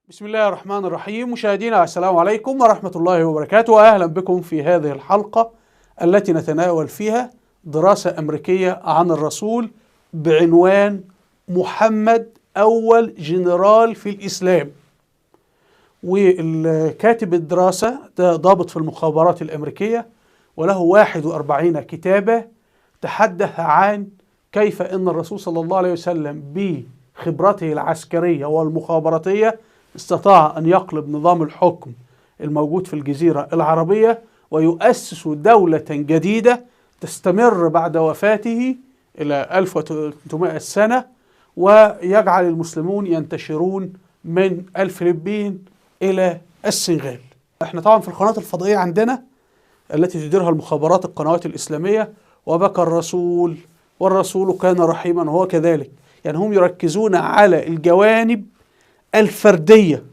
بسم الله الرحمن الرحيم. مشاهدينا السلام عليكم ورحمة الله وبركاته، وأهلا بكم في هذه الحلقة التي نتناول فيها دراسة أمريكية عن الرسول بعنوان محمد أول جنرال في الإسلام. والكاتب الدراسة ده ضابط في المخابرات الأمريكية وله 41 كتابة تحدث عن كيف أن الرسول صلى الله عليه وسلم بخبرته العسكرية والمخابراتية استطاع أن يقلب نظام الحكم الموجود في الجزيرة العربية ويؤسس دولة جديدة تستمر بعد وفاته إلى 1300 سنة، ويجعل المسلمون ينتشرون من الفلبين إلى السنغال. احنا طبعا في القناة الفضائية عندنا التي تديرها المخابرات القنوات الإسلامية وبكى الرسول والرسول كان رحيما وهو كذلك، يعني هم يركزون على الجوانب الفردية،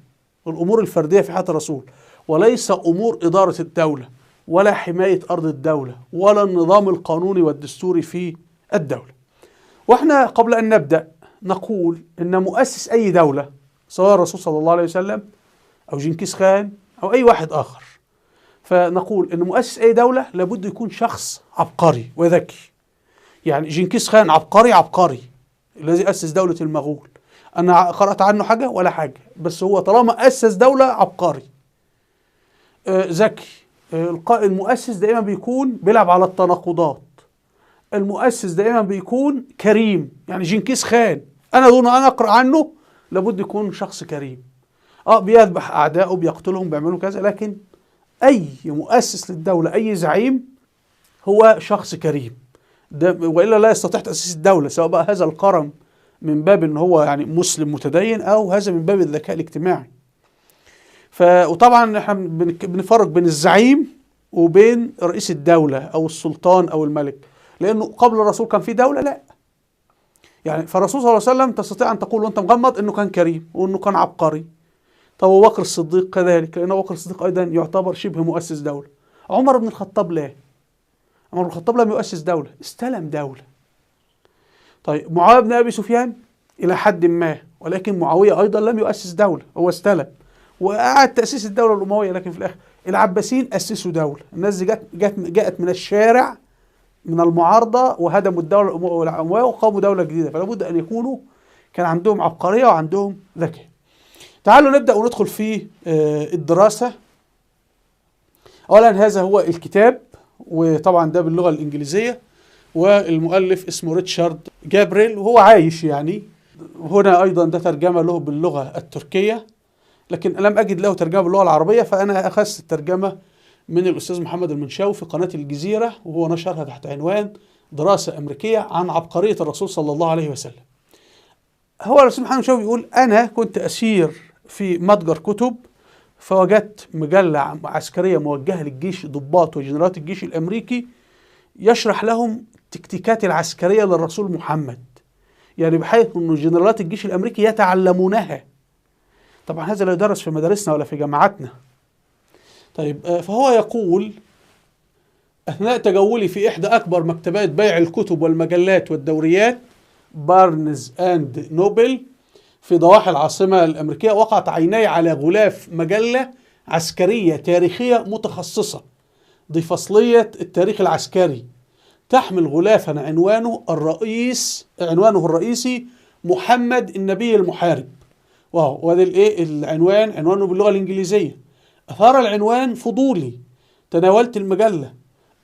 الأمور الفردية في حياة الرسول، وليس أمور إدارة الدولة ولا حماية أرض الدولة ولا النظام القانوني والدستوري في الدولة. وإحنا قبل أن نبدأ نقول إن مؤسس أي دولة سواء الرسول صلى الله عليه وسلم أو جنكيز خان أو أي واحد آخر، فنقول إن مؤسس أي دولة لابد يكون شخص عبقري وذكي. يعني جنكيز خان عبقري الذي أسس دولة المغول، أنا قرأت عنه حاجة ولا حاجة، بس هو طالما أسس دولة عبقري ذكي. المؤسس دائما بيكون بيلعب على التناقضات، المؤسس دائما بيكون كريم. يعني جنكيز خان أنا دون أن أقرأ عنه لابد يكون شخص كريم، بيذبح أعدائه بيقتلهم بيعملوا كذا، لكن أي مؤسس للدولة أي زعيم هو شخص كريم، وإلا لا يستطيع تأسيس الدولة، سواء بقى هذا الكرم من باب ان هو يعني مسلم متدين او هذا من باب الذكاء الاجتماعي. وطبعا احنا بنفرق بين الزعيم وبين رئيس الدولة او السلطان او الملك، لانه قبل الرسول كان في دولة؟ لا. يعني فالرسول صلى الله عليه وسلم تستطيع ان تقول وانت مغمض انه كان كريم وانه كان عبقري. طب ابو بكر الصديق كذلك، لان ابو بكر الصديق ايضا يعتبر شبه مؤسس دولة. عمر بن الخطاب لا، عمر بن الخطاب لم يؤسس دولة، استلم دولة. طيب معاوية بن أبي سفيان إلى حد ما، ولكن معاوية أيضا لم يؤسس دولة، هو استلم وقعد تأسيس الدولة الأموية، لكن في الآخر العباسيين أسسوا دولة. الناس دي جاءت من الشارع من المعارضة وهدموا الدولة الأموية وقاموا دولة جديدة، فلا بد أن يكونوا كان عندهم عبقرية وعندهم ذكاء. تعالوا نبدأ وندخل في الدراسة. أولا هذا هو الكتاب، وطبعا ده باللغة الإنجليزية، والمؤلف اسمه ريتشارد جابريل وهو عايش يعني. هنا أيضا ده ترجمة له باللغة التركية، لكن لم أجد له ترجمة باللغة العربية، فأنا أخذت الترجمة من الأستاذ محمد المنشاوي في قناة الجزيرة، وهو نشرها تحت عنوان دراسة أمريكية عن عبقرية الرسول صلى الله عليه وسلم. هو الأستاذ محمد المنشاوي بيقول أنا كنت أسير في متجر كتب، فوجدت مجلة عسكرية موجهة للجيش، ضباط وجنرالات الجيش الأمريكي، يشرح لهم التكتيكات العسكرية للرسول محمد، يعني بحيث أن جنرالات الجيش الأمريكي يتعلمونها. طبعا هذا لا يدرس في مدارسنا ولا في جامعاتنا. طيب فهو يقول أثناء تجولي في إحدى أكبر مكتبات بيع الكتب والمجلات والدوريات، بارنز أند نوبل، في ضواحي العاصمة الأمريكية، وقعت عيني على غلاف مجلة عسكرية تاريخية متخصصة ضي فصلية التاريخ العسكري، تحمل غلافا عنوانه الرئيسي محمد النبي المحارب. وهذا العنوان عنوانه باللغة الإنجليزية. أثار العنوان فضولي، تناولت المجلة،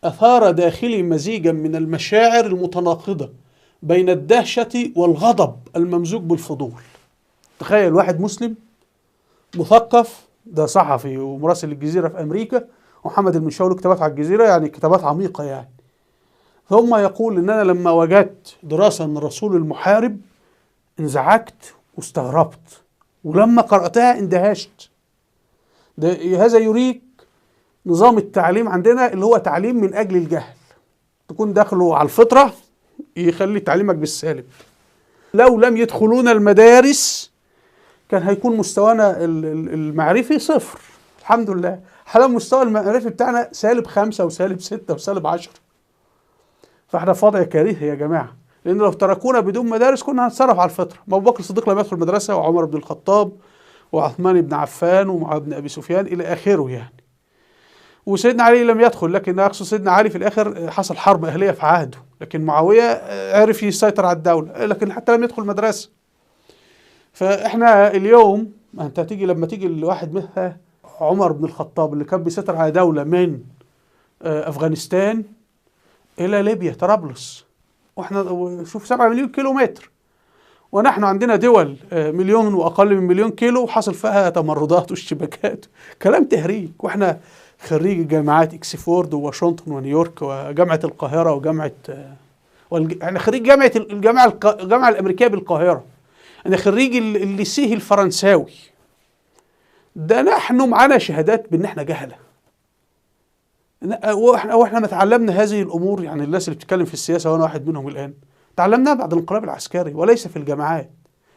أثار داخلي مزيجا من المشاعر المتناقضة بين الدهشة والغضب الممزوج بالفضول. تخيل واحد مسلم مثقف، ده صحفي ومراسل الجزيرة في أمريكا، ومحمد المنشاوي له كتابات على الجزيرة، يعني كتابات عميقة يعني. ثم يقول إن أنا لما وجدت دراسة عن الرسول المحارب انزعجت واستغربت، ولما قرأتها اندهشت. هذا يريك نظام التعليم عندنا اللي هو تعليم من أجل الجهل، تكون داخله على الفطرة يخلي تعليمك بالسالب. لو لم يدخلون المدارس كان هيكون مستوانا المعرفي صفر. الحمد لله حاليا المستوى المعرفي بتاعنا -5 و-6 و-10، فاحنا في وضع كارثي يا جماعه، لان لو تركونا بدون مدارس كنا هنتصرف على الفطره. ابو بكر الصديق لم يدخل المدرسه، وعمر بن الخطاب وعثمان بن عفان ومعاوية بن أبي سفيان إلى آخره يعني. وسيدنا علي لم يدخل، لكن أقصد سيدنا علي في الآخر حصل حرب أهلية في عهده، لكن معاوية عرف يسيطر على الدولة، لكن حتى لم يدخل مدرسة. فإحنا اليوم أنت تيجي لما تيجي الواحد مثل عمر بن الخطاب اللي كان بيسيطر على دولة من أفغانستان إلى ليبيا طرابلس، وإحنا شوف 7 مليون كيلو متر، ونحن عندنا دول مليون وأقل من مليون كيلو وحصل فيها تمردات واشتباكات، كلام تهريج. وإحنا خريج جامعات إكسفورد وواشنطن ونيويورك وجامعة القاهرة وجامعة أنا خريج الجامعة الأمريكية بالقاهرة، أنا خريج الليسيه الفرنساوي. ده نحن معانا شهادات بأن احنا جهلة، واحنا ما تعلمنا هذه الأمور. يعني الناس اللي بتتكلم في السياسة وأنا واحد منهم الآن، تعلمناها بعد الانقلاب العسكري وليس في الجامعات.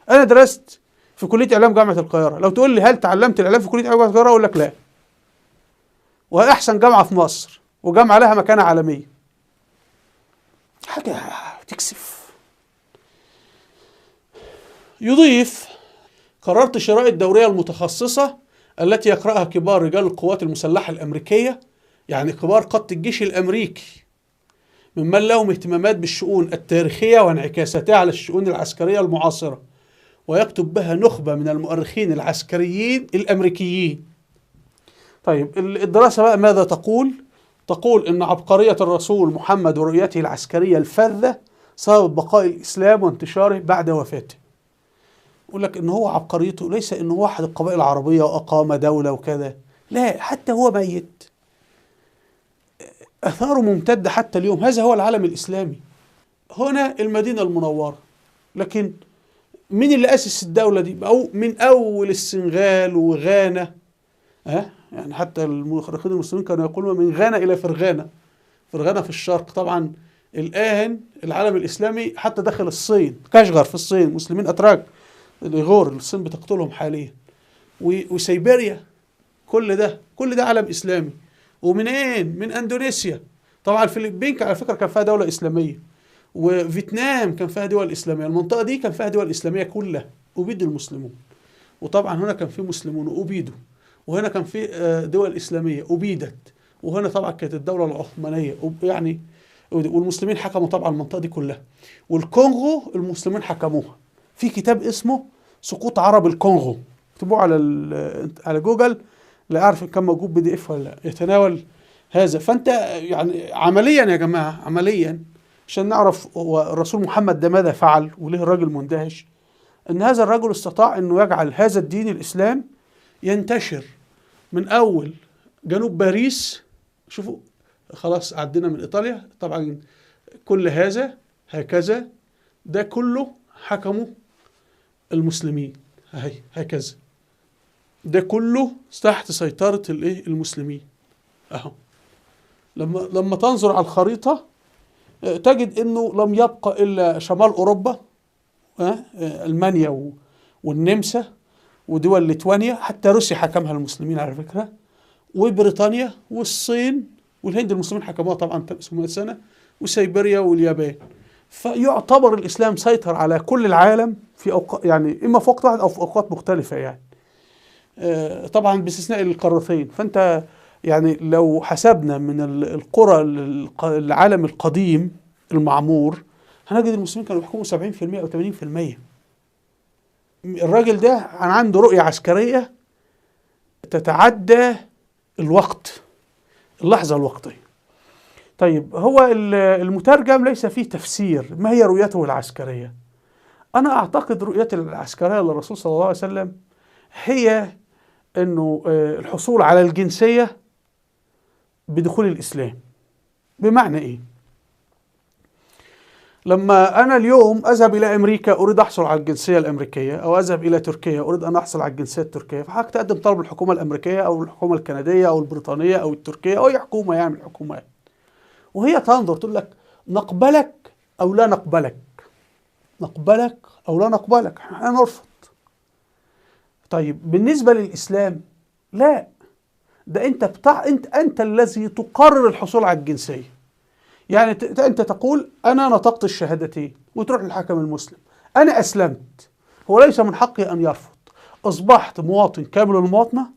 أنا درست في كلية إعلام جامعة القاهرة، لو تقول لي هل تعلمت الإعلام في كلية إعلام جامعة القاهرة أقول لك لا، وأحسن جامعة في مصر وجامعة لها مكانة عالمية. حاجة تكسف. يضيف: قررت شراء الدورية المتخصصة التي يقرأها كبار رجال القوات المسلحة الأمريكية، يعني كبار قادة الجيش الأمريكي، ممن لهم اهتمامات بالشؤون التاريخية وانعكاساتها على الشؤون العسكرية المعاصرة، ويكتب بها نخبة من المؤرخين العسكريين الأمريكيين. طيب الدراسة بقى ماذا تقول؟ تقول إن عبقرية الرسول محمد ورؤيته العسكرية الفذة سبب بقاء الإسلام وانتشاره بعد وفاته. يقول لك إن هو عبقريته ليس إنه هو أحد القبائل العربية وأقام دولة وكذا، لا، حتى هو ميت أثاره ممتدة حتى اليوم. هذا هو العالم الإسلامي، هنا المدينة المنورة. لكن مين اللي أسس الدولة دي؟ أو من أول السنغال وغانا، يعني حتى المؤرخين المسلمين كانوا يقولون من غانا إلى فرغانا، فرغانا في الشرق. طبعا الآن العالم الإسلامي حتى داخل الصين، كاشغر في الصين، مسلمين أتراك الإيغور الصين بتقتلهم حاليا، وسيبيريا، كل ده عالم إسلامي. ومنين؟ من أندونيسيا. طبعا الفلبين على فكرة كان فيها دولة إسلامية، وفيتنام كان فيها دول إسلامية، المنطقة دي كان فيها دول إسلامية كلها أبيد المسلمون. وطبعا هنا كان في مسلمون أبيدوا، وهنا كان في دول إسلامية أبيدت، وهنا طبعا كانت الدولة العثمانية يعني، والمسلمين حكموا طبعا المنطقة دي كلها. والكونغو المسلمين حكموها. في كتاب اسمه سقوط عرب الكونغو، اكتبوه على جوجل، لا أعرف إن كان موجود PDF ولا لا، يتناول هذا. فأنت يعني عمليا يا جماعة، عمليا عشان نعرف هو الرسول محمد ده ماذا فعل وليه الراجل مندهش، أن هذا الرجل استطاع أنه يجعل هذا الدين الإسلام ينتشر من أول جنوب باريس. شوفوا خلاص عدينا من إيطاليا، طبعا كل هذا هكذا ده كله حكموا المسلمين، هكذا ده كله تحت سيطرة المسلمين. أهو لما تنظر على الخريطة تجد أنه لم يبقى إلا شمال أوروبا، ألمانيا والنمسا ودول ليتوانيا، حتى روسيا حكمها المسلمين على فكرة، وبريطانيا والصين والهند المسلمين حكموها طبعا 800 سنة، وسيبيريا واليابان. فيعتبر الإسلام سيطر على كل العالم في أوقات، يعني إما في وقت واحد أو في أوقات مختلفة يعني، طبعا باستثناء القارتين. فأنت يعني لو حسبنا من القرى العالم القديم المعمور هنجد المسلمين كانوا يحكموا 70% أو 80%. الراجل ده عنده رؤية عسكرية تتعدى الوقت، اللحظة الوقتية. طيب هو المترجم ليس فيه تفسير ما هي رؤيته العسكرية. أنا أعتقد رؤيته العسكرية للرسول صلى الله عليه وسلم هي أنه الحصول على الجنسية بدخول الإسلام. بمعنى إيه؟ لما أنا اليوم أذهب إلى أمريكا أريد أحصل على الجنسية الأمريكية، أو أذهب إلى تركيا أريد أن أحصل على الجنسية التركية، فحضرتك تقدم طلب الحكومة الأمريكية أو الحكومة الكندية أو البريطانية أو التركية أو أي حكومة يعني من الحكومات، وهي تنظر تقول لك نقبلك أو لا نقبلك، نقبلك أو لا نقبلك، احنا نرفض. طيب بالنسبة للإسلام لا، ده أنت الذي تقرر الحصول على الجنسية. يعني أنت تقول أنا نطقت الشهادتين وتروح للحاكم المسلم، أنا أسلمت، هو ليس من حقي أن يرفض. أصبحت مواطن كامل المواطنة،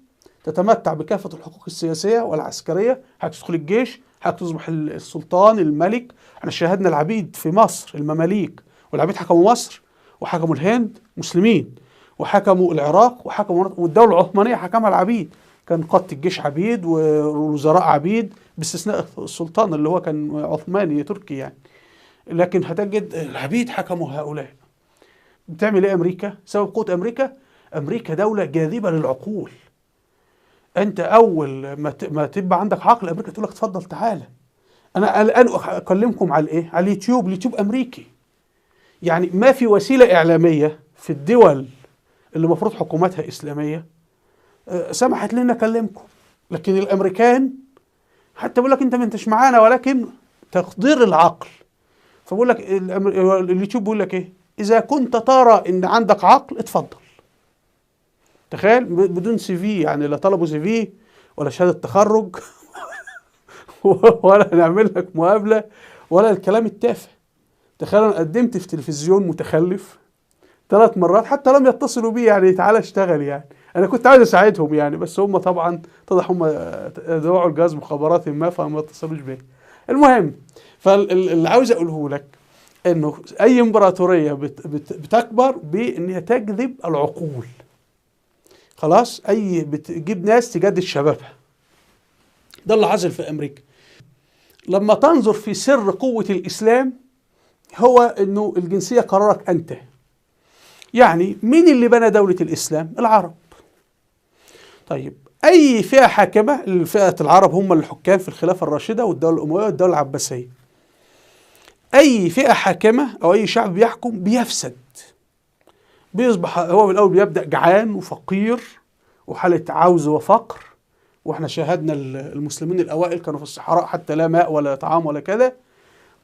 تتمتع بكافة الحقوق السياسية والعسكرية، حق تدخل الجيش، حق تصبح السلطان الملك. احنا شاهدنا العبيد في مصر، المماليك والعبيد حكموا مصر وحكموا الهند مسلمين، وحكموا العراق والدولة العثمانية حكمها العبيد، كان قادة الجيش عبيد والوزراء عبيد باستثناء السلطان اللي هو كان عثماني تركي يعني. لكن هتجد العبيد حكموا هؤلاء. بتعمل ايه امريكا؟ سبب قوة امريكا، امريكا دولة جاذبة للعقول. انت اول ما تبقى عندك عقل، امريكا تقول لك اتفضل تعالى. انا الان اكلمكم على ايه؟ على اليوتيوب، اليوتيوب امريكي. يعني ما في وسيلة اعلامية في الدول اللي المفروض حكوماتها اسلامية سمحت لنا نكلمكم. لكن الامريكان حتى بيقول لك انت ما انتش معانا، ولكن تقدير العقل. فبقول لك اليوتيوب بيقول لك ايه؟ اذا كنت ترى ان عندك عقل اتفضل. تخيل، بدون سي في، يعني لا طلبوا سي في ولا شهاده تخرج ولا نعمل لك مقابله ولا الكلام التافه. تخيل انا قدمت في تلفزيون متخلف 3 مرات حتى لم يتصلوا بي، يعني تعالى اشتغل. يعني انا كنت عايز اساعدهم يعني، بس هم طبعا اتضح هم دعوا الجهاز مخابرات ما، فما اتصلوش بي. المهم، فاللي عاوز اقوله لك انه اي امبراطوريه بتكبر بانها تجذب العقول. خلاص، بتجيب ناس تجدد شبابها. ده اللي حصل في امريكا. لما تنظر في سر قوة الاسلام، هو انه الجنسية قرارك انت. يعني مين اللي بنى دولة الاسلام؟ العرب. طيب اي فئة حاكمة؟ فئة العرب هم الحكام في الخلافة الراشدة والدولة الاموية والدولة العباسية. اي فئة حاكمة او اي شعب بيحكم بيفسد، بيصبح هو بالاول بيبدأ جعان وفقير وحالة عوز وفقر. واحنا شاهدنا المسلمين الاوائل كانوا في الصحراء حتى لا ماء ولا طعام ولا كذا.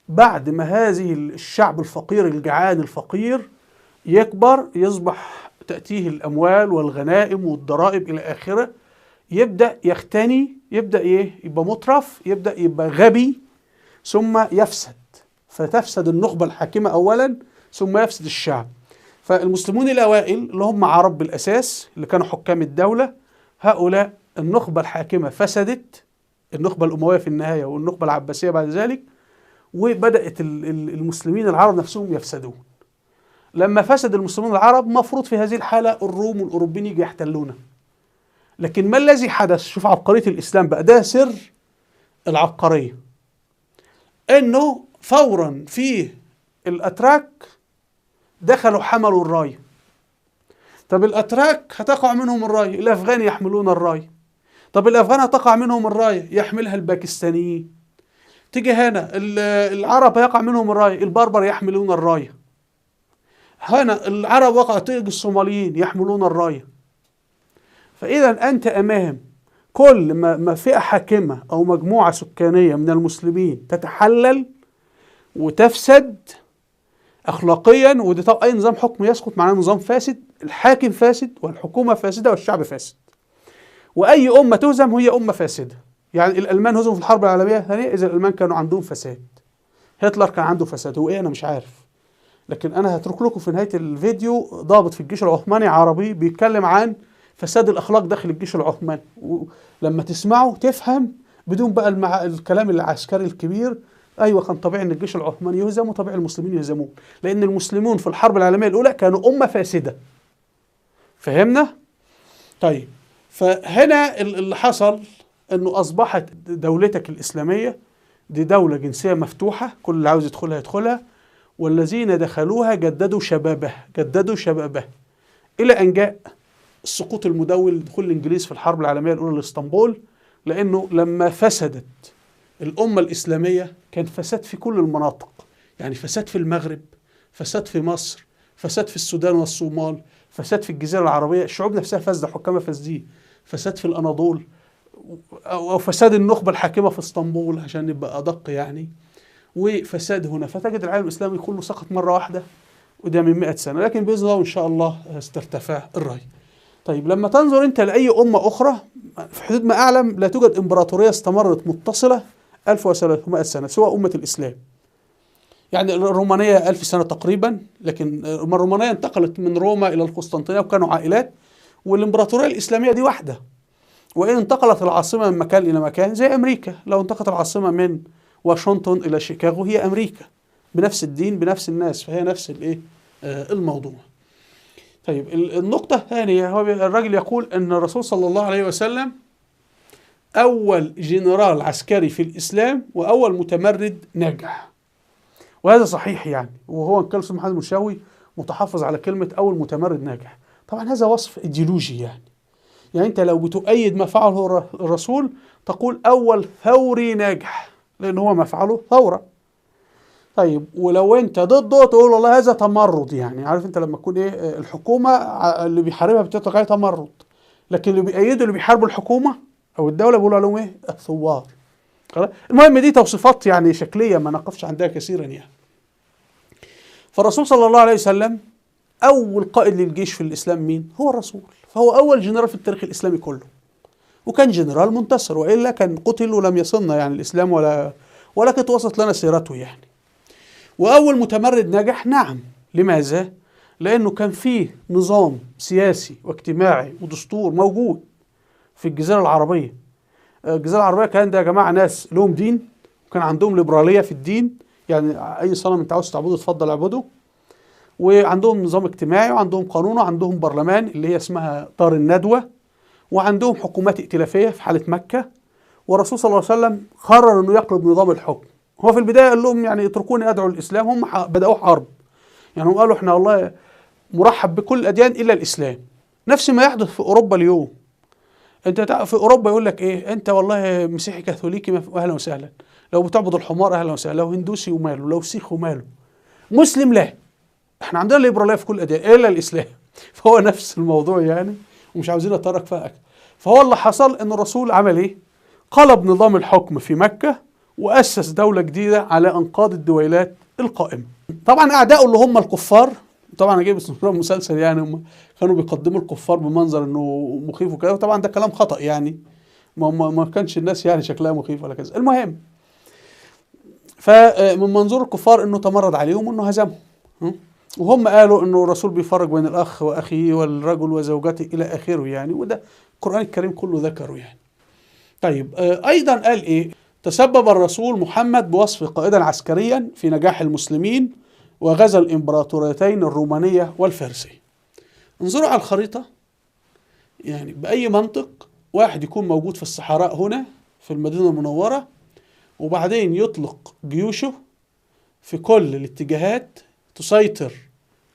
بعد ما هذه الشعب الفقير الجعان الفقير يكبر، يصبح تأتيه الاموال والغنائم والضرائب الى اخره، يبدأ يختني، يبدأ يبقى مترف، يبدأ يبقى غبي، ثم يفسد. فتفسد النخبة الحاكمة اولا، ثم يفسد الشعب. فالمسلمون الاوائل اللي هم عرب بالاساس، اللي كانوا حكام الدولة، هؤلاء النخبة الحاكمة فسدت، النخبة الأموية في النهاية والنخبة العباسية بعد ذلك، وبدأت المسلمين العرب نفسهم يفسدون. لما فسد المسلمون العرب، مفروض في هذه الحالة الروم والأوروبيين يجي يحتلونا. لكن ما الذي حدث؟ شوف عبقرية الإسلام بقى، ده سر العبقرية. إنه فورا فيه الأتراك دخلوا حملوا الراية. طب الأتراك هتقع منهم الراية، الأفغان يحملون الراية. طب الأفغان هتقع منهم الراية، يحملها الباكستانيين. تيجي هنا العرب يقع منهم الراية، البربر يحملون الراية. هنا العرب وقع، تيجي الصوماليين يحملون الراية. فإذا أنت أمام كل ما فئة حاكمة أو مجموعة سكانية من المسلمين تتحلل وتفسد أخلاقيا، وده طبعا أي نظام حكم يسقط معناه نظام فاسد، الحاكم فاسد والحكومة فاسدة والشعب فاسد. وأي أمة تهزم هي أمة فاسدة. يعني الألمان هزموا في الحرب العالمية الثانية، إذا الألمان كانوا عندهم فساد. هتلر كان عنده فساد، هو إيه أنا مش عارف. لكن أنا هترك لكم في نهاية الفيديو ضابط في الجيش العثماني عربي بيتكلم عن فساد الأخلاق داخل الجيش العثماني، ولما تسمعه تفهم بدون بقى الكلام العسكري الكبير. أيوة، كان طبيعي أن الجيش العثماني يهزم وطبيعي المسلمين يهزمون، لأن المسلمون في الحرب العالمية الأولى كانوا أمة فاسدة. فهمنا؟ طيب، فهنا اللي حصل انه اصبحت دولتك الاسلاميه دي دوله جنسيه مفتوحه، كل اللي عاوز يدخلها يدخلها، والذين دخلوها جددوا شبابه الى ان جاء السقوط المدوي لدخول الانجليز في الحرب العالميه الاولى لاسطنبول. لانه لما فسدت الامه الاسلاميه كان فساد في كل المناطق، يعني فساد في المغرب، فساد في مصر، فساد في السودان والصومال، فساد في الجزيره العربيه، الشعوب نفسها فاسده، حكامها فاسدين، فساد في الاناضول، أو فساد النخبة الحاكمة في اسطنبول عشان نبقى أدق يعني، وفساد هنا. فتجد العالم الإسلامي كله سقط مرة واحدة، وده من 100 سنة، لكن بإذن الله وإن شاء الله سترتفع الراية. طيب لما تنظر أنت لأي أمة أخرى، في حدود ما أعلم لا توجد إمبراطورية استمرت متصلة 1300 سنة سوى أمة الإسلام. يعني الرومانية 1000 سنة تقريبا، لكن الرومانية انتقلت من روما إلى القسطنطينية وكانوا عائلات، والإمبراطورية الإسلامية دي واحدة، وإن انتقلت العاصمة من مكان إلى مكان زي أمريكا، لو انتقلت العاصمة من واشنطن إلى شيكاغو هي أمريكا، بنفس الدين بنفس الناس، فهي نفس الموضوع. طيب النقطة الثانية، هو الراجل يقول أن الرسول صلى الله عليه وسلم أول جنرال عسكري في الإسلام وأول متمرد ناجح، وهذا صحيح يعني. وهو كان الأستاذ محمد المنشاوي متحفظ على كلمة أول متمرد ناجح. طبعا هذا وصف إيديولوجي يعني أنت لو بتؤيد ما فعله الرسول تقول أول ثوري ناجح، لأن هو ما فعله ثورة. طيب ولو أنت ضده تقول والله هذا تمرد، يعني عارف أنت لما تكون الحكومة اللي بيحاربها بتطلق عليه تمرد، لكن اللي بيأيدوا اللي بيحاربوا الحكومة أو الدولة بيقولوا عليهم الثوار. المهم دي توصيفات يعني شكلية ما نقفش عندها كثيرا يعني. فالرسول صلى الله عليه وسلم أول قائد للجيش في الإسلام مين؟ هو الرسول، فهو أول جنرال في التاريخ الإسلامي كله، وكان جنرال منتصر، وإلا كان قتل ولم يصلنا يعني الإسلام ولا كانت وصلت لنا سيرته يعني. وأول متمرد ناجح، نعم. لماذا؟ لأنه كان فيه نظام سياسي واجتماعي ودستور موجود في الجزيرة العربية. الجزيرة العربية كان ده يا جماعة ناس لهم دين، وكان عندهم ليبرالية في الدين، يعني أي صنم أنت عاوز تعبده اتفضل اعبده، وعندهم نظام اجتماعي وعندهم قانون وعندهم برلمان اللي هي اسمها دار الندوة، وعندهم حكومات ائتلافية في حالة مكة. والرسول صلى الله عليه وسلم قرر أنه يقلب نظام الحكم. هو في البداية قال لهم يعني اتركوني أدعو الإسلام، هم بدأوا حرب، يعني هم قالوا احنا والله مرحب بكل الأديان إلا الإسلام. نفس ما يحدث في أوروبا اليوم. أنت في أوروبا يقول لك إيه، أنت والله مسيحي كاثوليكي أهلا وسهلا، لو بتعبد الحمار أهلا وسهلا، لو هندوسي وماله، لو سيخ وماله، مسلم لا. احنا عندنا ليبرالية في كل الأديان إلا الإسلام. فهو نفس الموضوع يعني، ومش عاوزين نتطرق فيها أكثر. فهو اللي حصل إن الرسول عمل إيه؟ قلب نظام الحكم في مكة وأسس دولة جديدة على أنقاض الدويلات القائمة. طبعا أعداؤه اللي هم الكفار، طبعا أنا جايب اسم مسلسل يعني، هم كانوا بيقدموا الكفار بمنظر إنه مخيف وكذا، وطبعا ده كلام خطأ يعني، ما كانش الناس يعني شكلها مخيف ولا كذا. المهم، فمن منظور الكفار إنه تمرد عليهم وإنه هزمهم، وهم قالوا إنه الرسول بيفرق بين الأخ وأخيه والرجل وزوجته إلى آخره يعني، وده القرآن الكريم كله ذكره يعني. طيب أيضا قال إيه؟ تسبب الرسول محمد بوصفه قائدا عسكريا في نجاح المسلمين وغزا الإمبراطوريتين الرومانية والفارسية. انظروا على الخريطة، يعني بأي منطق واحد يكون موجود في الصحراء هنا في المدينة المنورة، وبعدين يطلق جيوشه في كل الاتجاهات تسيطر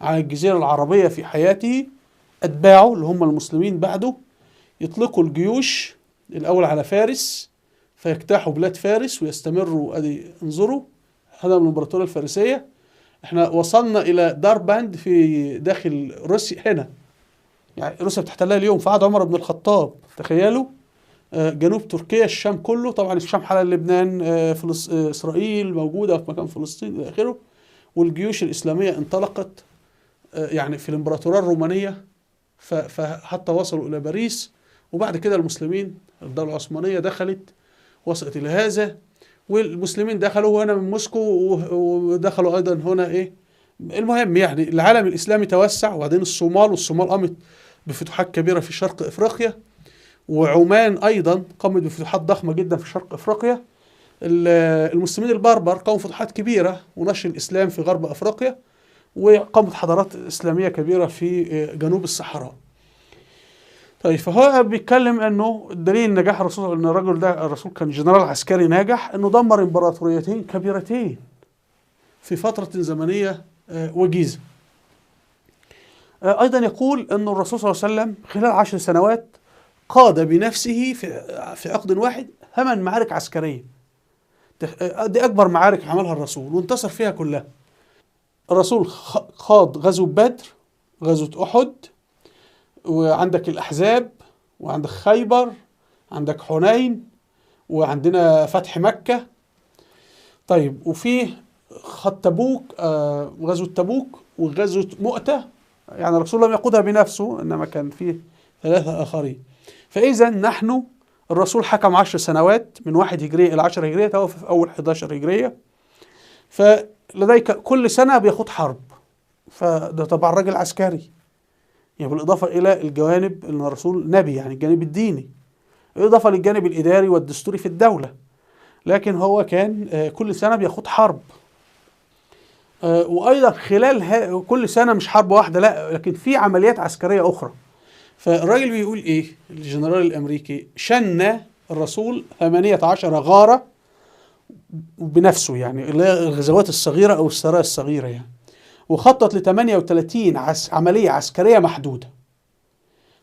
على الجزيرة العربية في حياته، أتباعه اللي هم المسلمين بعده يطلقوا الجيوش الأول على فارس فيجتاحوا بلاد فارس ويستمروا. أدي انظروا هذا من الإمبراطورية الفارسية. احنا وصلنا إلى دارباند في داخل روسيا هنا، يعني روسيا بتحتلها اليوم في عهد عمر بن الخطاب، تخيلوا. جنوب تركيا، الشام كله، طبعا الشام حلال لبنان، إسرائيل موجودة في مكان فلسطين إلى آخره. والجيوش الإسلامية انطلقت يعني في الإمبراطورية الرومانية، فحتى وصلوا إلى باريس، وبعد كده المسلمين الدولة العثمانية دخلت وصلت إلى هذا، والمسلمين دخلوا هنا من موسكو ودخلوا أيضا هنا إيه. المهم يعني العالم الإسلامي توسع، وبعدين والصومال قامت بفتوحات كبيرة في شرق إفريقيا، وعمان أيضا قامت بفتوحات ضخمة جدا في شرق إفريقيا. المسلمين البربر قاموا فتوحات كبيرة ونشر الإسلام في غرب أفريقيا، وقامت حضارات إسلامية كبيرة في جنوب الصحراء. طيب فهو بيتكلم انه دليل نجاح الرسول ان الرسول كان جنرال عسكري ناجح، انه دمر امبراطوريتين كبيرتين في فترة زمنية وجيزة. ايضا يقول ان الرسول صلى الله عليه وسلم خلال 10 سنوات قاد بنفسه في عقد واحد 8 معارك عسكرية. دي اكبر معارك عملها الرسول وانتصر فيها كلها. الرسول خاض غزوة بدر، غزوة احد، وعندك الأحزاب، وعندك خيبر، عندك حنين، وعندنا فتح مكة. طيب وفيه خط تبوك، غزوة تبوك وغزوة مؤتة، يعني الرسول لم يقودها بنفسه إنما كان فيه 3 آخرين. فإذا نحن الرسول حكم 10 سنوات من 1 هجرية إلى 10 هجرية، توفى في أول 11 هجرية. فلديك كل سنة بيخوض حرب، فده طبعا راجل عسكري يعني بالإضافة إلى الجوانب أن الرسول نبي، يعني الجانب الديني، بالإضافة للجانب الإداري والدستوري في الدولة. لكن هو كان كل سنة بيخوض حرب، وأيضا خلال كل سنة مش حرب واحدة، لا، لكن في عمليات عسكرية أخرى. فالراجل بيقول إيه، الجنرال الأمريكي، شن الرسول 18 غارة بنفسه، يعني اللي هي الغزوات الصغيرة أو السرايا الصغيرة يعني، وخطط ل 38 عملية عسكرية محدودة.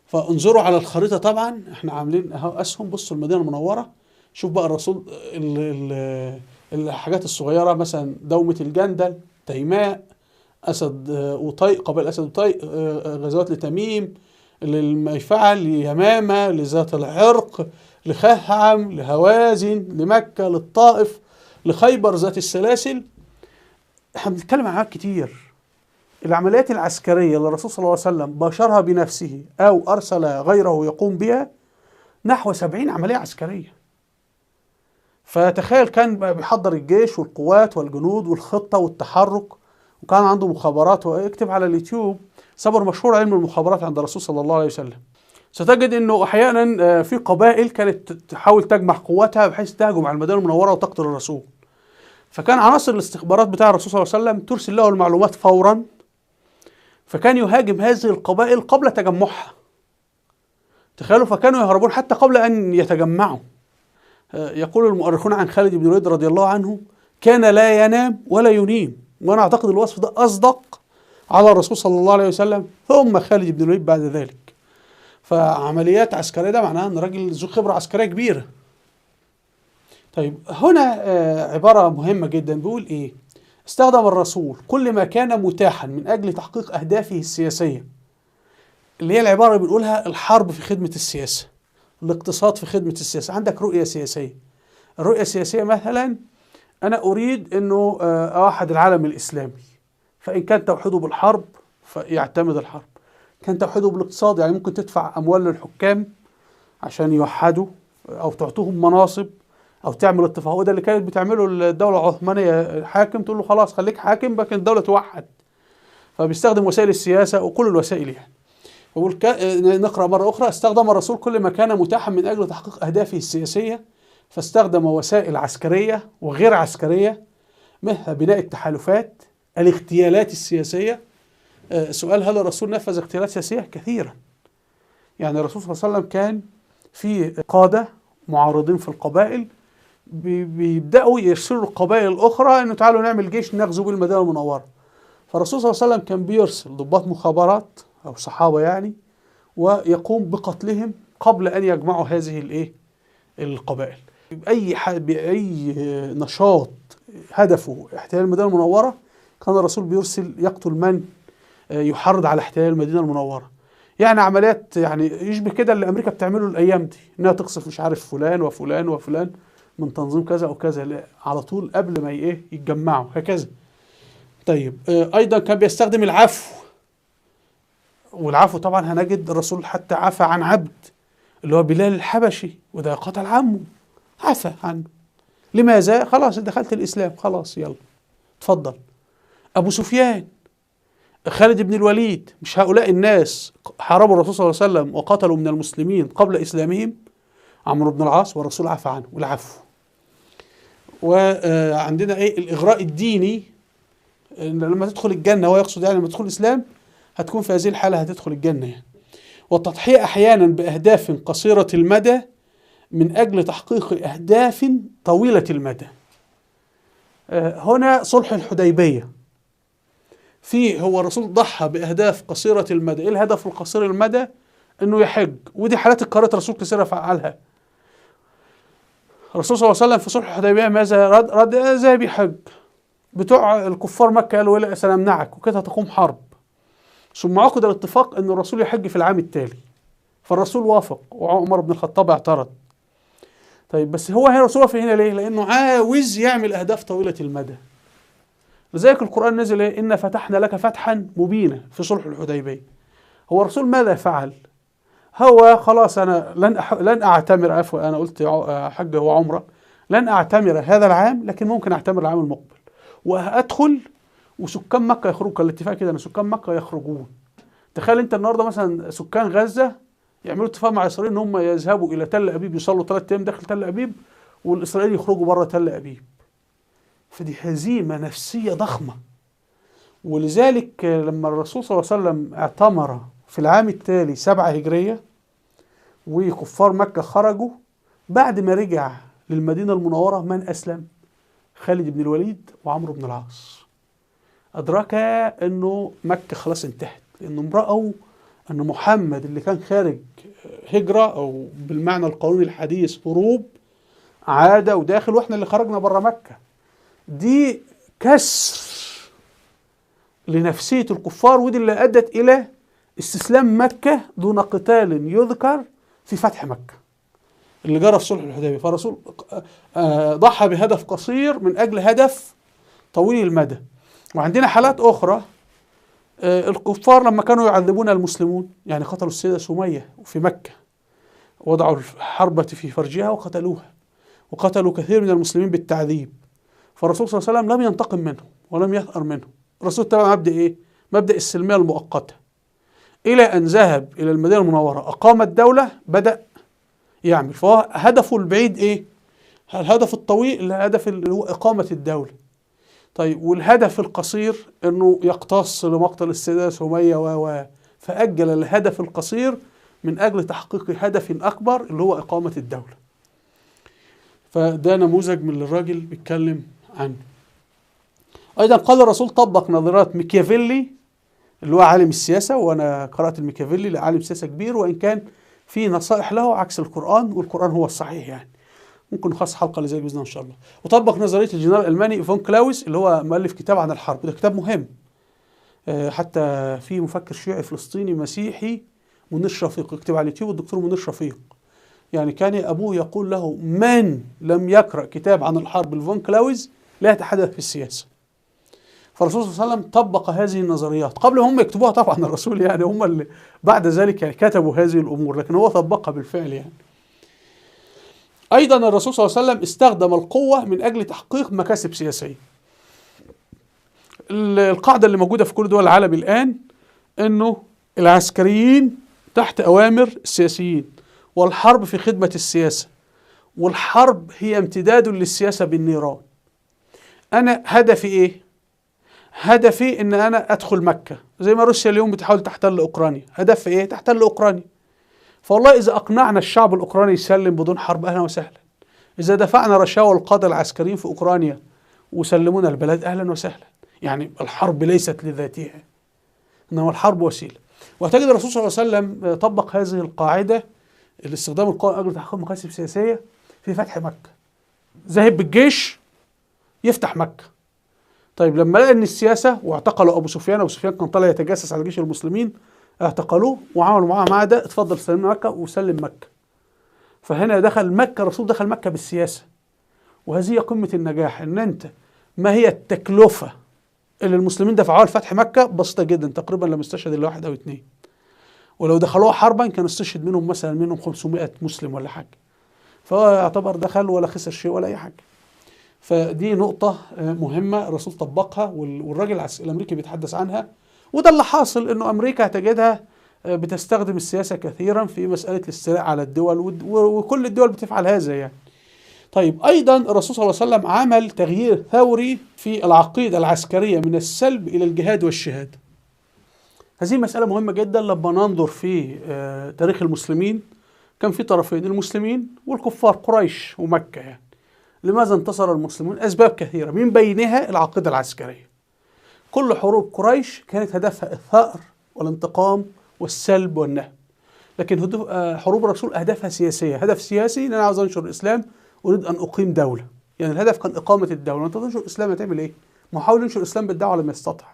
فانظروا على الخريطة، طبعا احنا عاملين اهو أسهم، بصوا المدينة المنورة، شوف بقى الرسول الحاجات الصغيرة، مثلا دومة الجندل، تيماء، أسد وطيء، قبائل أسد وطيء، غزوات لتميم، للميفعل، ليمامة، لذات العرق، لخثعم، لهوازن، لمكة، للطائف، لخيبر ذات السلاسل. احنا بنتكلم عن حاجات كتير. العمليات العسكرية اللي الرسول صلى الله عليه وسلم باشرها بنفسه أو أرسل غيره يقوم بها نحو 70 عملية عسكرية. فتخيل، كان بيحضر الجيش والقوات والجنود والخطة والتحرك، وكان عنده مخابرات. واكتب على اليوتيوب صبر مشهور علم المخابرات عند الرسول صلى الله عليه وسلم، ستجد انه احيانا في قبائل كانت تحاول تجمع قواتها بحيث تهجم على المدينة المنورة وتقتل الرسول. فكان عناصر الاستخبارات بتاع الرسول صلى الله عليه وسلم ترسل له المعلومات فورا، فكان يهاجم هذه القبائل قبل تجمعها. تخيلوا، فكانوا يهربون حتى قبل أن يتجمعوا. يقول المؤرخون عن خالد بن الوليد رضي الله عنه: كان لا ينام ولا ينيم. وأنا أعتقد الوصف ده أصدق على الرسول صلى الله عليه وسلم، ثم خالد بن الوليد بعد ذلك. فعمليات عسكرية ده معناها أن راجل ذو خبرة عسكرية كبيرة. طيب، هنا عبارة مهمة جدا، بيقول إيه؟ استخدم الرسول كل ما كان متاحا من أجل تحقيق أهدافه السياسية، اللي هي العبارة اللي بنقولها: الحرب في خدمة السياسة، الاقتصاد في خدمة السياسة. عندك رؤية سياسية، الرؤية السياسية مثلا أنا أريد أنه أوحد العالم الإسلامي، فإن كان توحيده بالحرب فيعتمد الحرب، كان توحيده بالاقتصاد يعني ممكن تدفع أموال للحكام عشان يوحدوا، أو تعطوهم مناصب، أو تعمل اتفاق. وده اللي كانت بتعمله الدولة العثمانية، حاكم تقول له خلاص خليك حاكم، لكن الدولة توحد. فبيستخدم وسائل السياسة وكل الوسائل يعني. نقرأ مرة أخرى: استخدم الرسول كل ما كان متاحا من أجل تحقيق أهدافه السياسية، فاستخدم وسائل عسكرية وغير عسكرية، مثل بناء التحالفات، الاغتيالات السياسية. سؤال: هل الرسول نفذ اغتيالات سياسية؟ كثيرا. يعني الرسول صلى الله عليه وسلم كان في قادة معارضين في القبائل بيبدأوا يرسلوا القبائل الأخرى إنه تعالوا نعمل جيش نغزو بالمدينة المنورة. فالرسول صلى الله عليه وسلم كان بيرسل ضباط مخابرات أو صحابة يعني، ويقوم بقتلهم قبل أن يجمعوا هذه القبائل. بأي نشاط هدفه احتلال المدينة المنورة، كان الرسول بيرسل يقتل من يحرض على احتلال المدينة المنورة. يعني عمليات يعني يشبه كده اللي أمريكا بتعمله الأيام دي، إنها تقصف مش عارف فلان وفلان وفلان من تنظيم كذا أو كذا على طول قبل ما يتجمعوا هكذا. طيب، أيضا كان بيستخدم العفو. والعفو طبعا هنجد الرسول حتى عفى عن عبد اللي هو بلال الحبشي، وده قتل عمه، عفى عنه. لماذا؟ خلاص دخلت الإسلام، خلاص يلا اتفضل. أبو سفيان، خالد بن الوليد، مش هؤلاء الناس حاربوا الرسول صلى الله عليه وسلم وقتلوا من المسلمين قبل إسلامهم؟ عمرو بن العاص، والرسول عفى عنه، والعفو. وعندنا الإغراء الديني، لما تدخل الجنة، هو يقصد يعني لما تدخل الإسلام هتكون في هذه الحالة هتدخل الجنة يعني. والتضحية أحيانا بأهداف قصيرة المدى من أجل تحقيق أهداف طويلة المدى. هنا صلح الحديبية، هو الرسول ضحى بأهداف قصيرة المدى. إيه الهدف القصير المدى؟ إنه يحج، ودي حالات القارات الرسول كثيرة فعلها. الرسول صلى الله عليه وسلم في صلح الحديبية ماذا رد؟ ذهب يحج. بتوع الكفار مكة قالوا لا سنمنعك، وكده تقوم حرب. ثم عقد الاتفاق أن الرسول يحج في العام التالي، فالرسول وافق وعمر بن الخطاب اعترض. طيب، بس هو هنا الرسول وافق هنا ليه؟ لأنه عاوز يعمل أهداف طويلة المدى. لذلك القرآن نزل إن فتحنا لك فتحا مبينا في صلح الحديبية. هو الرسول ماذا فعل؟ هو خلاص أنا لن أعتمر، عفوا أنا قلت حج وعمرة، لن أعتمر هذا العام، لكن ممكن أعتمر العام المقبل وأدخل، وسكان مكة يخرجوا. كان الاتفاق كده أن سكان مكة يخرجون. تخيل انت النهارده مثلا سكان غزه يعملوا اتفاق مع اسرائيل ان هم يذهبوا الى تل ابيب، يصلوا 3 ايام داخل تل ابيب، والاسرائيليين يخرجوا بره تل ابيب. فدي هزيمه نفسيه ضخمه. ولذلك لما الرسول صلى الله عليه وسلم اعتمر في العام التالي 7 هجريه وكفار مكه خرجوا، بعد ما رجع للمدينه المنوره من اسلم؟ خالد بن الوليد وعمرو بن العاص. أدرك أنه مكة خلاص انتهت، لأنهم رأوا أن محمد اللي كان خارج هجرة أو بالمعنى القانوني الحديث هروب عاد وداخل، وإحنا اللي خرجنا بره مكة. دي كسر لنفسية الكفار، ودي اللي أدت إلى استسلام مكة دون قتال يذكر في فتح مكة اللي جرى في صلح الحديبية. فالرسول ضحى بهدف قصير من أجل هدف طويل المدى. وعندنا حالات أخرى، الكفار لما كانوا يعذبون المسلمون، يعني قتلوا السيدة سمية في مكة، وضعوا الحربة في فرجها وقتلوها، وقتلوا كثير من المسلمين بالتعذيب. فالرسول صلى الله عليه وسلم لم ينتقم منهم ولم يثأر منهم. الرسول تبع مبدأ إيه؟ مبدأ السلمية المؤقتة، إلى أن ذهب إلى المدينة المنورة أقام الدولة، بدأ يعمل. فهو هدفه البعيد إيه؟ الهدف الطويل الهدف اللي هو إقامة الدولة. طيب والهدف القصير انه يقتص لمقتل السيدة سمية فأجل الهدف القصير من أجل تحقيق هدف أكبر اللي هو إقامة الدولة. فده نموذج من اللي الراجل بيتكلم عنه. أيضا قال الرسول طبق نظريات ميكيافيلي اللي هو عالم السياسة، وأنا قرأت الميكيافيلي لعالم سياسة كبير، وإن كان في نصائح له عكس القرآن، والقرآن هو الصحيح يعني. ممكن نخصص حلقة لذلك بإذن الله إن شاء الله. وطبق نظرية الجنرال الألماني فون كلاوس اللي هو مؤلف كتاب عن الحرب، ده كتاب مهم. حتى في مفكر شيعي فلسطيني مسيحي منير شفيق يكتب على اليوتيوب، الدكتور منير شفيق، يعني كان أبوه يقول له من لم يقرأ كتاب عن الحرب لفون كلاوس لا يتحدث في السياسة. فالرسول صلى الله عليه وسلم طبق هذه النظريات قبل هم يكتبوها طبعا، الرسول يعني هم اللي بعد ذلك يعني كتبوا هذه الأمور، لكن هو طبقها بالفعل يعني. أيضا الرسول صلى الله عليه وسلم استخدم القوة من أجل تحقيق مكاسب سياسية. القاعدة اللي موجودة في كل دول العالم الآن أنه العسكريين تحت أوامر السياسيين، والحرب في خدمة السياسة، والحرب هي امتداد للسياسة بالنيران. أنا هدفي إيه؟ هدفي إن أنا أدخل مكة، زي ما روسيا اليوم بتحاول تحتل أوكرانيا. هدف إيه؟ تحتل أوكرانيا. فوالله إذا أقنعنا الشعب الأوكراني يسلم بدون حرب أهلا وسهلا. إذا دفعنا رشاوى القادة العسكريين في أوكرانيا وسلمونا البلد أهلا وسهلا. يعني الحرب ليست لذاتها، إنما الحرب وسيلة. وتجد الرسول صلى الله عليه وسلم طبق هذه القاعدة، الاستخدام القوي من أجل تحقيق مكاسب سياسية، في فتح مكة. ذهب بالجيش يفتح مكة. طيب لما لقى إن السياسة، واعتقلوا أبو سفيان، أبو سفيان كان طالع يتجسس على جيش المسلمين، اعتقلوه وعملوا معاه معاهدة، اتفضل سلمنا مكة وسلم مكة. فهنا دخل مكة، الرسول دخل مكة بالسياسة. وهذه قمة النجاح، ان انت ما هي التكلفة اللي المسلمين دفعوها لفتح مكة؟ بسيطة جدا، تقريبا لم يستشهد الا 1 أو 2، ولو دخلوها حربا كان استشهد منهم مثلا 500 مسلم ولا حاجة. فهو يعتبر دخل ولا خسر شيء ولا اي حاجة. فدي نقطة مهمة الرسول طبقها، والراجل الامريكي بيتحدث عنها. وده اللي حاصل، انه امريكا هتجدها بتستخدم السياسة كثيرا في مسألة الاستيلاء على الدول، وكل الدول بتفعل هذا يعني. طيب أيضا الرسول صلى الله عليه وسلم عمل تغيير ثوري في العقيدة العسكرية من السلب إلى الجهاد والشهادة. هذه مسألة مهمة جدا. لما ننظر في تاريخ المسلمين، كان في طرفين، المسلمين والكفار، قريش ومكة يعني. لماذا انتصر المسلمون؟ أسباب كثيرة، من بينها العقيدة العسكرية. كل حروب قريش كانت هدفها الثأر والانتقام والسلب والنهب، لكن حروب الرسول أهدافها سياسية. هدف سياسي، إن أنا عاوز أنشر الإسلام، أريد أن أقيم دولة. يعني الهدف كان إقامة الدولة. أنت تنشر الإسلام هتعمل إيه؟ ما حاول ينشر الإسلام بالدعوة لم يستطع.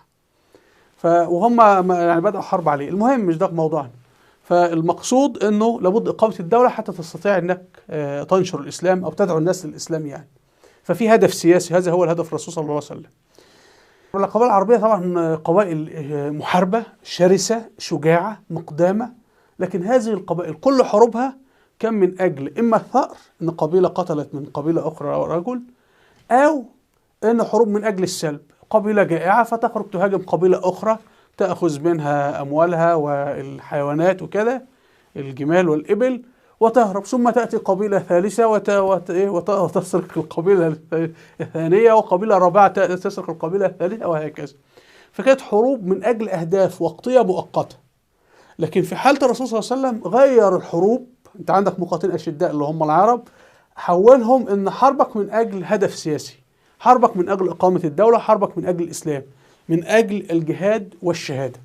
وهم يعني بدأوا حرب عليه. المهم مش ده موضوعنا. فالمقصود إنه لابد إقامة الدولة حتى تستطيع إنك تنشر الإسلام أو تدعو الناس للإسلام يعني. ففي هدف سياسي، هذا هو الهدف الرسول صلى الله عليه وسلم. القبائل العربية طبعا قبائل محاربة شرسة شجاعة مقدامة، لكن هذه القبائل كل حروبها كان من أجل إما الثأر، إن قبيلة قتلت من قبيلة أخرى رجل، أو إن حروب من أجل السلب، قبيلة جائعة فتخرج تهاجم قبيلة أخرى تأخذ منها أموالها والحيوانات وكذا، الجمال والإبل، وتهرب. ثم تأتي قبيلة ثالثة وتسرق القبيلة الثانية، وقبيلة رابعة تسرق القبيلة الثالثة، وهكذا. فكانت حروب من أجل أهداف وقتية مؤقتة. لكن في حالة الرسول صلى الله عليه وسلم غير الحروب. أنت عندك مقاتلين أشداء اللي هم العرب، حولهم إن حربك من أجل هدف سياسي، حربك من أجل إقامة الدولة، حربك من أجل الإسلام، من أجل الجهاد والشهادة.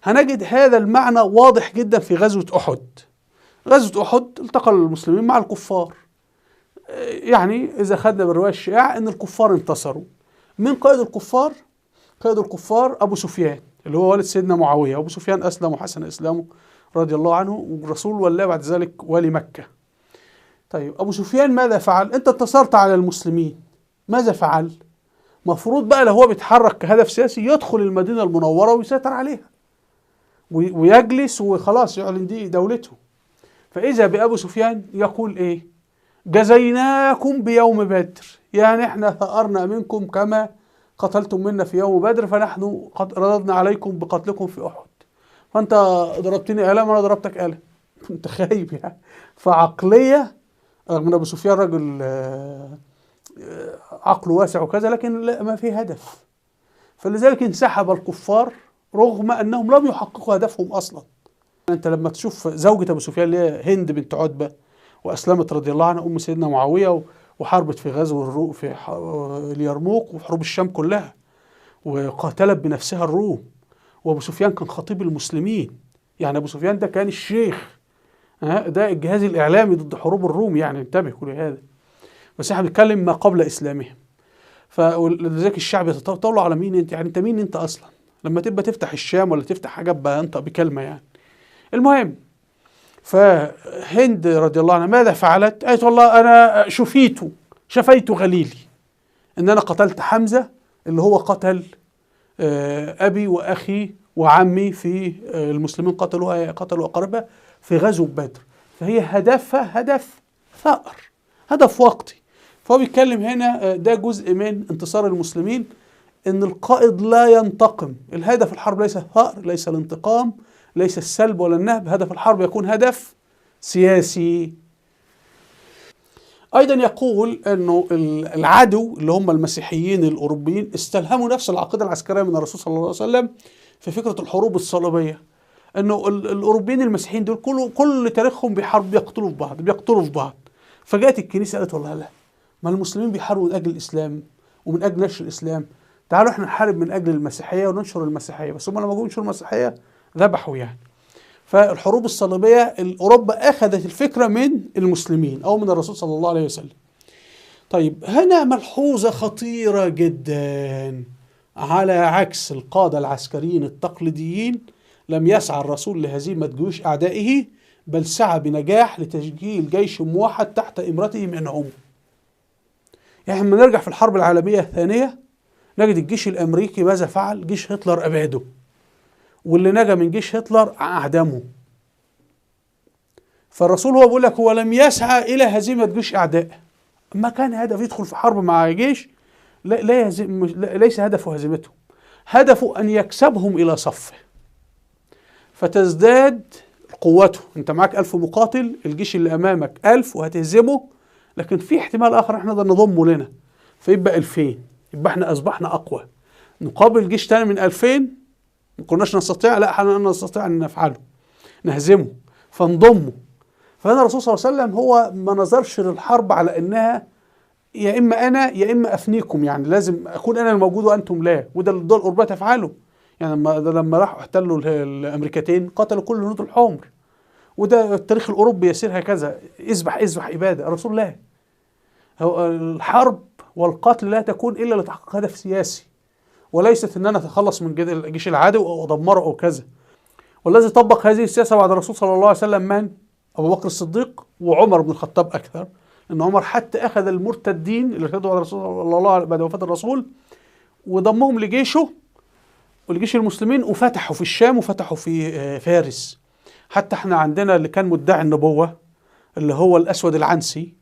هنجد هذا المعنى واضح جدا في غزوة أحد. غزوة أحد التقى المسلمين مع الكفار. يعني إذا خدنا بالرواية الشائعة إن الكفار انتصروا. من قائد الكفار؟ قائد الكفار أبو سفيان اللي هو والد سيدنا معاوية. أبو سفيان أسلم وحسن إسلامه رضي الله عنه، والرسول ولاه بعد ذلك والي مكة. طيب أبو سفيان ماذا فعل؟ أنت انتصرت على المسلمين، ماذا فعل؟ مفروض بقى لو هو بيتحرك كهدف سياسي يدخل المدينة المنورة ويسيطر عليها ويجلس وخلاص يعلن دي دولته. فإذا بأبو سفيان يقول إيه؟ جزيناكم بيوم بدر، يعني إحنا ثأرنا منكم كما قتلتم منا في يوم بدر، فنحن قد رددنا عليكم بقتلكم في أحد. فأنت ضربتني قلم وأنا ضربتك قلم. أنت خايب يعني. فعقلية، رغم أن أبو سفيان رجل عقله واسع وكذا، لكن لا، ما في هدف. فلذلك انسحب الكفار رغم أنهم لم يحققوا هدفهم أصلا. أنت لما تشوف زوجة أبو سفيان اللي هي هند بنت عتبة، وأسلمت رضي الله عنها، أم سيدنا معاوية، وحاربت في غزو في اليرموك وحروب الشام كلها، وقاتلت بنفسها الروم. وأبو سفيان كان خطيب المسلمين، يعني أبو سفيان ده كان الشيخ، ده الجهاز الإعلامي ضد حروب الروم، يعني انتبهوا لهذا. بس احنا بنتكلم ما قبل إسلامهم. فلذلك الشعب يتطاول على مين انت، يعني انت مين انت اصلا لما تبقى تفتح الشام ولا تفتح حاجه بانطق بكلمه يعني. المهم، فهند رضي الله عنها ماذا فعلت؟ قالت والله انا شفيت غليلي ان انا قتلت حمزه اللي هو قتل ابي واخي وعمي في المسلمين، قتلوا اقاربها في غزوه بدر. فهي هدفها هدف ثأر، هدف وقتي. فهو بيتكلم هنا ده جزء من انتصار المسلمين، ان القائد لا ينتقم. الهدف الحرب ليس الثأر، ليس الانتقام، ليس السلب ولا النهب. هدف الحرب يكون هدف سياسي. ايضا يقول انه العدو اللي هم المسيحيين الاوروبيين استلهموا نفس العقيده العسكريه من الرسول صلى الله عليه وسلم في فكره الحروب الصليبيه. انه الاوروبيين المسيحيين دول كل تاريخهم بيحاربوا، بيقتلوا في بعض. فجاءت الكنيسه قالت والله لا، ما المسلمين بيحاربوا من اجل الاسلام ومن اجل نشر الاسلام، تعالوا احنا نحارب من اجل المسيحيه وننشر المسيحيه. بس هم لما جم ينشروا المسيحيه ذبحوا يعني. فالحروب الصليبيه اوروبا اخذت الفكره من المسلمين او من الرسول صلى الله عليه وسلم. طيب هنا ملحوظه خطيره جدا، على عكس القاده العسكريين التقليديين لم يسعى الرسول لهزيمه جيوش اعدائه، بل سعى بنجاح لتشكيل جيش موحد تحت امرته منهم. يعني لما نرجع في الحرب العالمية الثانية نجد الجيش الأمريكي ماذا فعل؟ جيش هتلر أباده، واللي نجا من جيش هتلر أعدمه. فالرسول هو بيقول لك هو لم يسعى إلى هزيمة جيش أعداء، ما كان هدف يدخل في حرب مع جيش ليس هدفه هزيمتهم، هدفه أن يكسبهم إلى صفه فتزداد قوته. أنت معاك 1000 مقاتل، الجيش اللي أمامك 1000 وهتهزمه، لكن في احتمال آخر احنا نقدر نضمه لنا فيبقى 2000، يبقى احنا أصبحنا أقوى. نقابل جيش تاني من 2000 ما كناش نستطيع، لا احنا نستطيع أن نفعله، نهزمه فنضمه. فهنا الرسول صلى الله عليه وسلم هو ما نظرش للحرب على أنها يا إما أنا يا إما أفنيكم، يعني لازم أكون أنا الموجود وأنتم لا، وده الدول الأوروبية تفعله. يعني لما راحوا احتلوا الأمريكتين قتلوا كل الهنود الحمر، وده التاريخ الأوروبي يسير هكذا، اذبح إبادة. الرسول لا، هو الحرب والقتل لا تكون إلا لتحقيق هدف سياسي، وليست أن أنا أتخلص من جيش العدو أو أدمره أو كذا. والذي طبق هذه السياسة بعد الرسول صلى الله عليه وسلم من؟ أبو بكر الصديق وعمر بن الخطاب أكثر، لأن عمر حتى أخذ المرتدين اللي ارتدوا على الرسول صلى الله عليه بعد وفاة الرسول وضمهم لجيشه ولجيش المسلمين، وفتحوا في الشام وفتحوا في فارس. حتى احنا عندنا اللي كان مدعي النبوة اللي هو الأسود العنسي،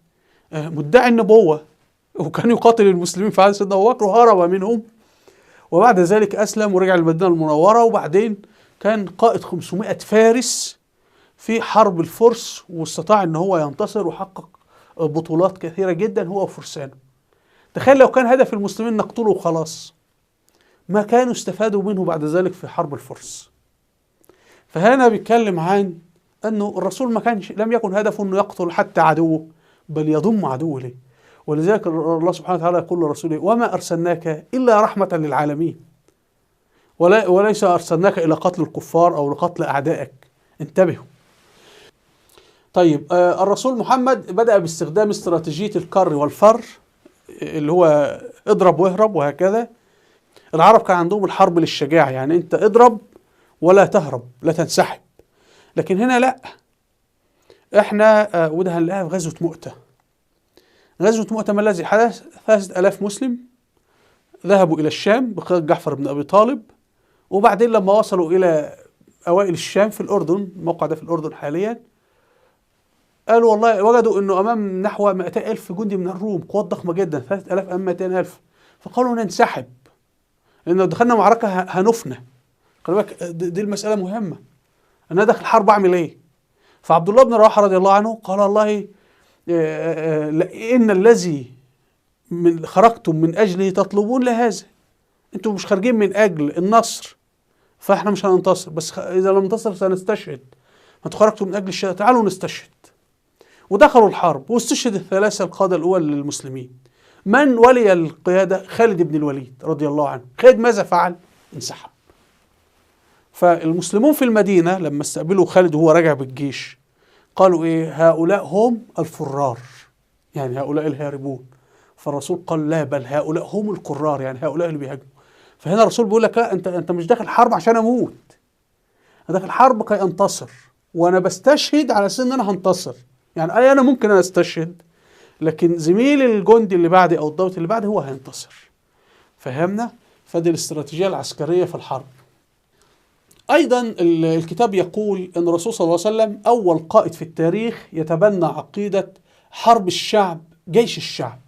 مدعي النبوة، وكان يقاتل المسلمين في عهد سيدنا أبو بكر وهرب منهم وبعد ذلك أسلم ورجع المدينة المنورة، وبعدين كان قائد 500 فارس في حرب الفرس، واستطاع ان هو ينتصر وحقق بطولات كثيرة جدا هو وفرسانه. تخيل لو كان هدف المسلمين نقتله وخلاص، ما كانوا استفادوا منه بعد ذلك في حرب الفرس. فهنا بيتكلم عن انه الرسول ما كانش لم يكن هدفه انه يقتل حتى عدوه، بل يضم عدوه ليه. ولذلك الله سبحانه وتعالى يقول لرسوله: وما ارسلناك الا رحمة للعالمين، وليس ارسلناك الى قتل الكفار او لقتل اعدائك. انتبهوا. طيب، الرسول محمد بدأ باستخدام استراتيجية الكر والفر، اللي هو اضرب واهرب وهكذا. العرب كان عندهم الحرب للشجاعة، يعني انت اضرب ولا تهرب، لا تنسحب. لكن هنا لا، احنا وده هنلاقيها في غزوة مؤتة. غزوة مؤتة ما الذي حدث؟ 3000 مسلم ذهبوا إلى الشام بقيادة جعفر بن أبي طالب، وبعدين لما وصلوا إلى أوائل الشام في الأردن، الموقع ده في الأردن حاليا، قالوا والله وجدوا انه امام نحو 200,000 جندي من الروم، قوات ضخمه جدا، 3000 امام 200,000. فقالوا ننسحب، لان لو دخلنا معركه هنفنى. خلي بالك دي المساله مهمه، انا داخل حرب اعمل ايه؟ فعبد الله بن رواحه رضي الله عنه قال: والله ان الذي خرجتم من اجله تطلبون لهذا، انتم مش خارجين من اجل النصر، فاحنا مش هننتصر، بس اذا لم ننتصر سنستشهد. انتم خرجتم من اجل الشهاده، تعالوا نستشهد. ودخلوا الحرب، واستشهد الثلاثة القادة الأول للمسلمين. من ولي القيادة؟ خالد بن الوليد رضي الله عنه. خالد ماذا فعل؟ انسحب. فالمسلمون في المدينة لما استقبلوا خالد وهو راجع بالجيش قالوا إيه؟ هؤلاء هم الفرار، يعني هؤلاء الهاربون. فالرسول قال: لا، بل هؤلاء هم القرار، يعني هؤلاء اللي بيهاجموا. فهنا الرسول بيقول لك: لا، أنت مش داخل حرب عشان أموت، أنا داخل حرب كي أنتصر، وأنا بستشهد على أساس إن أنا هنتصر. يعني أنا ممكن أنا أستشهد، لكن زميلي الجندي اللي بعدي أو الضابط اللي بعدي هو هينتصر. فهمنا؟ فدي الاستراتيجية العسكرية في الحرب. أيضا الكتاب يقول أن الرسول صلى الله عليه وسلم أول قائد في التاريخ يتبنى عقيدة حرب الشعب، جيش الشعب.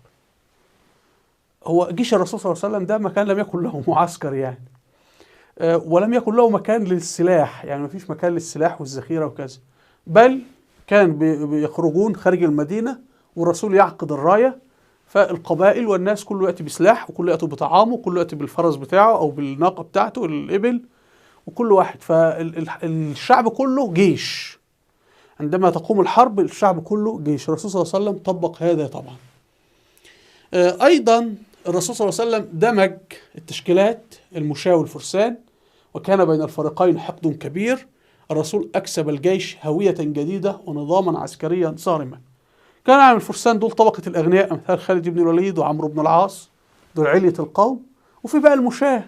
هو جيش الرسول صلى الله عليه وسلم ده مكان لم يكن له معسكر يعني، ولم يكن له مكان للسلاح، يعني ما فيش مكان للسلاح والذخيرة وكذا، بل كان بيخرجون خارج المدينة والرسول يعقد الراية، فالقبائل والناس كله يأتي بسلاح، وكله يأتي بطعامه، وكله يأتي بالفرس بتاعه أو بالناقة بتاعته الإبل، وكل واحد. فالشعب كله جيش. عندما تقوم الحرب الشعب كله جيش. الرسول صلى الله عليه وسلم طبق هذا طبعا. أيضا الرسول صلى الله عليه وسلم دمج التشكيلات المشاة والفرسان، وكان بين الفريقين حقد كبير. الرسول أكسب الجيش هوية جديدة ونظاما عسكريا صارما. كان عن الفرسان دول طبقة الأغنياء أمثال خالد بن الوليد وعمرو بن العاص، دول علية القوم. وفي بقى المشاة،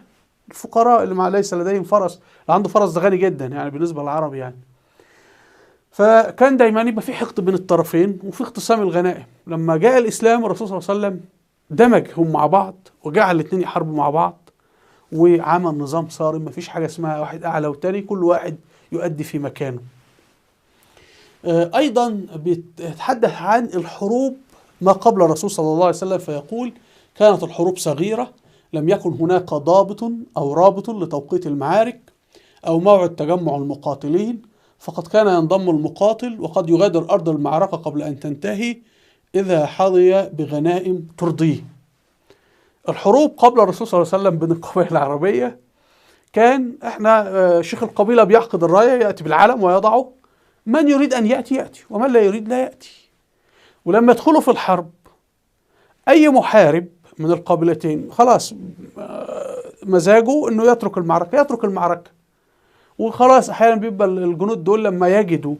الفقراء اللي ليس لديهم فرس، اللي عنده فرس ده غني جدا يعني بالنسبة للعرب يعني. فكان دايما يبقى في حقد بين الطرفين وفي اقتسام الغنائم. لما جاء الإسلام الرسول صلى الله عليه وسلم دمجهم مع بعض وجعل الاثنين يحاربوا مع بعض، وعمل نظام صارم، ما فيش حاجة اسمها واحد أعلى والتاني، كل واحد يؤدي في مكانه. أيضا بيتحدث عن الحروب ما قبل الرسول صلى الله عليه وسلم، فيقول: كانت الحروب صغيرة، لم يكن هناك ضابط أو رابط لتوقيت المعارك أو موعد تجمع المقاتلين، فقد كان ينضم المقاتل وقد يغادر أرض المعركة قبل أن تنتهي إذا حظي بغنائم ترضيه. الحروب قبل الرسول صلى الله عليه وسلم بين القبائل العربية كان احنا شيخ القبيلة بيعقد الراية، يأتي بالعلم ويضعه، من يريد أن يأتي يأتي، ومن لا يريد لا يأتي. ولما يدخلوا في الحرب أي محارب من القبيلتين خلاص مزاجه أنه يترك المعركة وخلاص. أحيانا بيبقى الجنود دول لما يجدوا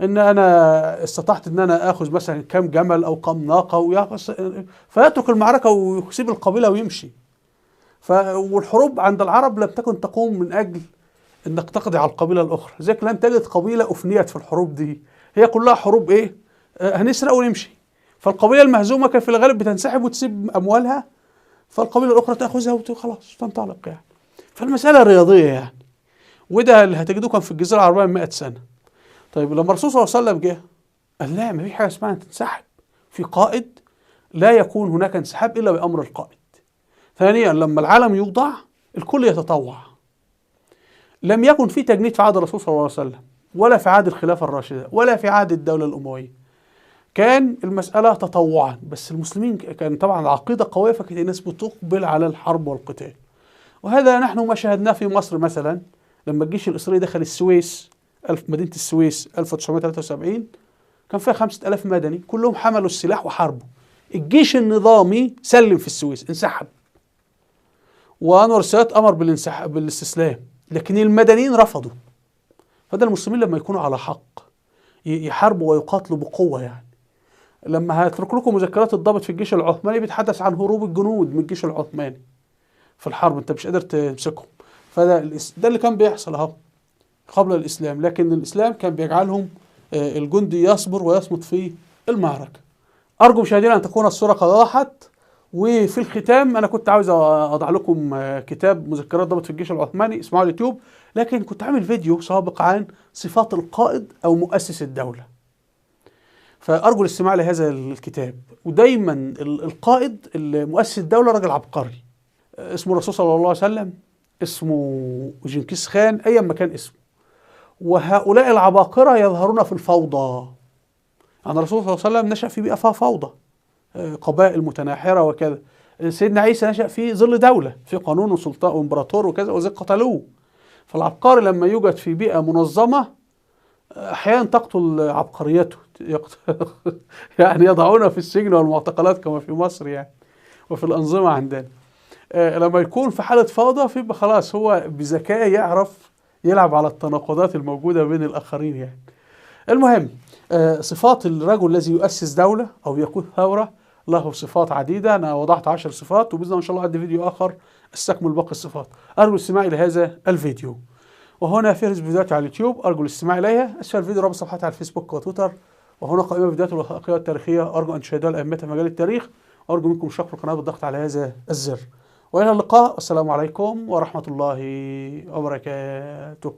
أن أنا استطعت أن أنا أخذ مثلا كم جمل أو كم ناقة فيترك المعركة ويسيب القبيلة ويمشي. والحروب عند العرب لم تكن تقوم من أجل انك تقضي على القبيله الاخرى، زيك لن تجد قبيله افنيت في الحروب دي، هي كلها حروب ايه؟ هنسرق ونمشي. فالقبيله المهزومه كان في الغالب بتنسحب وتسيب اموالها، فالقبيله الاخرى تاخذها وخلاص تنطلق يعني. فالمساله رياضيه يعني، وده اللي هتجدوه كان في الجزيره العربيه من 100 سنه. طيب لما الرسول صلى الله عليه وسلم جه قال: لا، ما في حاجه اسمها تنسحب، في قائد، لا يكون هناك انسحاب الا بامر القائد. ثانيا لما العلم يوضع الكل يتطوع. لم يكن في تجنيد في عهد الرسول صلى الله عليه وسلم، ولا في عهد الخلافة الراشدة، ولا في عهد الدولة الأموية. كان المسألة تطوعا، بس المسلمين كان طبعا العقيدة قوية، فكانت الناس بتقبل على الحرب والقتال. وهذا نحن ما شاهدناه في مصر مثلا لما الجيش الإسرائيلي دخل السويس، مدينة السويس 1973، كان فيها 5000 مدني كلهم حملوا السلاح وحاربوا. الجيش النظامي سلم في السويس، انسحب، وأنور السادات أمر بالاستسلام، لكن المدنيين رفضوا. فده المسلمين لما يكونوا على حق يحاربوا ويقاتلوا بقوة. يعني لما هترك لكم مذكرات الضابط في الجيش العثماني بيتحدث عن هروب الجنود من الجيش العثماني في الحرب، انت مش قادر تمسكهم. ده اللي كان بيحصل اهو قبل الإسلام، لكن الإسلام كان بيجعلهم الجندي يصبر ويصمت في المعركة. أرجو مشاهدينا أن تكون الصورة قد وضحت. وفي الختام أنا كنت عاوز أضع لكم كتاب مذكرات ضابط في الجيش العثماني، اسمعوا على اليوتيوب، لكن كنت عامل فيديو سابق عن صفات القائد أو مؤسس الدولة، فأرجو الاستماع لهذا الكتاب. ودايما القائد المؤسس الدولة راجل عبقري، اسمه الرسول صلى الله عليه وسلم، اسمه جنكيز خان، أيا ما كان اسمه. وهؤلاء العباقرة يظهرون في الفوضى. يعني الرسول صلى الله عليه وسلم نشأ في بيئة فيها فوضى، قبائل متناحرة وكذا. سيدنا عيسى نشأ في ظل دولة، في قانون وسلطان وامبراطور وكذا، وزي قتلوه. فالعبقري لما يوجد في بيئة منظمة أحيانا تقتل عبقريته، يعني يضعونه في السجن والمعتقلات كما في مصر يعني، وفي الأنظمة عندنا. لما يكون في حالة فوضى فيبقى خلاص هو بذكاء يعرف يلعب على التناقضات الموجودة بين الآخرين يعني. المهم، صفات الرجل الذي يؤسس دولة أو يقود ثورة له صفات عديدة. أنا وضعت 10 صفات، وبإذن الله إن شاء الله عندي فيديو آخر استكمل باقي الصفات. أرجو الاستماع إلى هذا الفيديو. وهنا فهرس فيديوهاتي على اليوتيوب، أرجو الاستماع إليها. أسفل الفيديو رابط صفحاتي على الفيسبوك وتويتر. وهنا قائمة الفيديوهات الوثائقية والتاريخية، أرجو أن تشاهدوها لأئمة في مجال التاريخ. وأرجو منكم شكر القناة بالضغط على هذا الزر. وإلى اللقاء، والسلام عليكم ورحمة الله وبركاته.